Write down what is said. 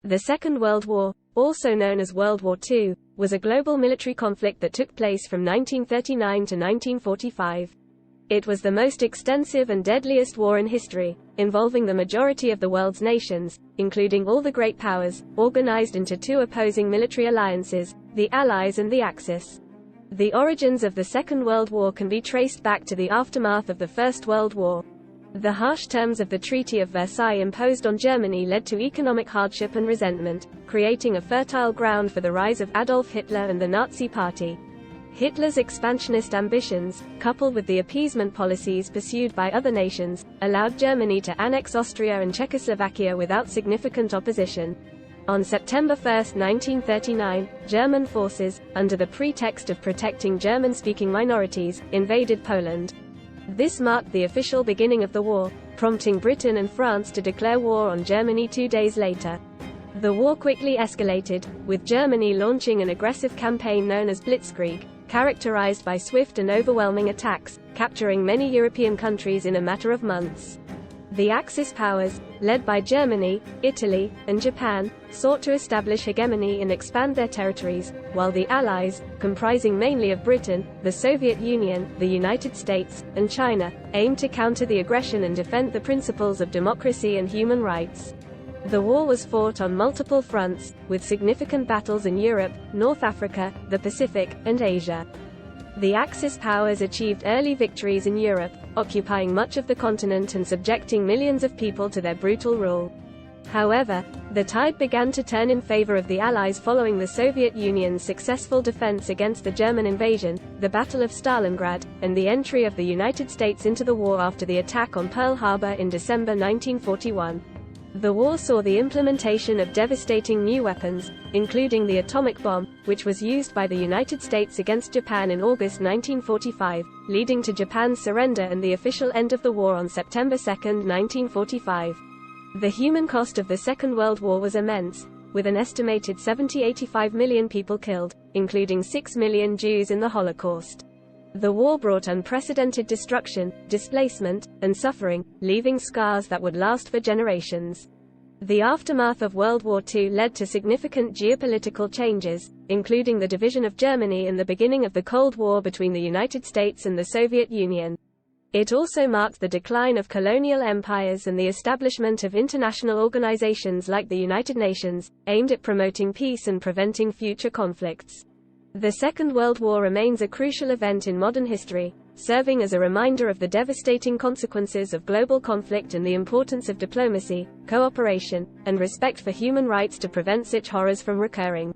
The Second World War, also known as World War II, was a global military conflict that took place from 1939 to 1945. It was the most extensive and deadliest war in history, involving the majority of the world's nations, including all the great powers, organized into two opposing military alliances, the Allies and the Axis. The origins of the Second World War can be traced back to the aftermath of the First World War. The harsh terms of the Treaty of Versailles imposed on Germany led to economic hardship and resentment, creating a fertile ground for the rise of Adolf Hitler and the Nazi Party. Hitler's expansionist ambitions, coupled with the appeasement policies pursued by other nations, allowed Germany to annex Austria and Czechoslovakia without significant opposition. On September 1, 1939, German forces, under the pretext of protecting German-speaking minorities, invaded Poland. This marked the official beginning of the war, prompting Britain and France to declare war on Germany 2 days later. The war quickly escalated, with Germany launching an aggressive campaign known as Blitzkrieg, characterized by swift and overwhelming attacks, capturing many European countries in a matter of months. The Axis powers, led by Germany, Italy, and Japan, sought to establish hegemony and expand their territories, while the Allies, comprising mainly of Britain, the Soviet Union, the United States, and China, aimed to counter the aggression and defend the principles of democracy and human rights. The war was fought on multiple fronts, with significant battles in Europe, North Africa, the Pacific, and Asia. The Axis powers achieved early victories in Europe, occupying much of the continent and subjecting millions of people to their brutal rule. However, the tide began to turn in favor of the Allies following the Soviet Union's successful defense against the German invasion, the Battle of Stalingrad, and the entry of the United States into the war after the attack on Pearl Harbor in December 1941. The war saw the implementation of devastating new weapons, including the atomic bomb, which was used by the United States against Japan in August 1945, leading to Japan's surrender and the official end of the war on September 2, 1945. The human cost of the Second World War was immense, with an estimated 85 million people killed, including 6 million Jews in the Holocaust. The war brought unprecedented destruction, displacement, and suffering, leaving scars that would last for generations. The aftermath of World War II led to significant geopolitical changes, including the division of Germany and the beginning of the Cold War between the United States and the Soviet Union. It also marked the decline of colonial empires and the establishment of international organizations like the United Nations, aimed at promoting peace and preventing future conflicts. The Second World War remains a crucial event in modern history, serving as a reminder of the devastating consequences of global conflict and the importance of diplomacy, cooperation, and respect for human rights to prevent such horrors from recurring.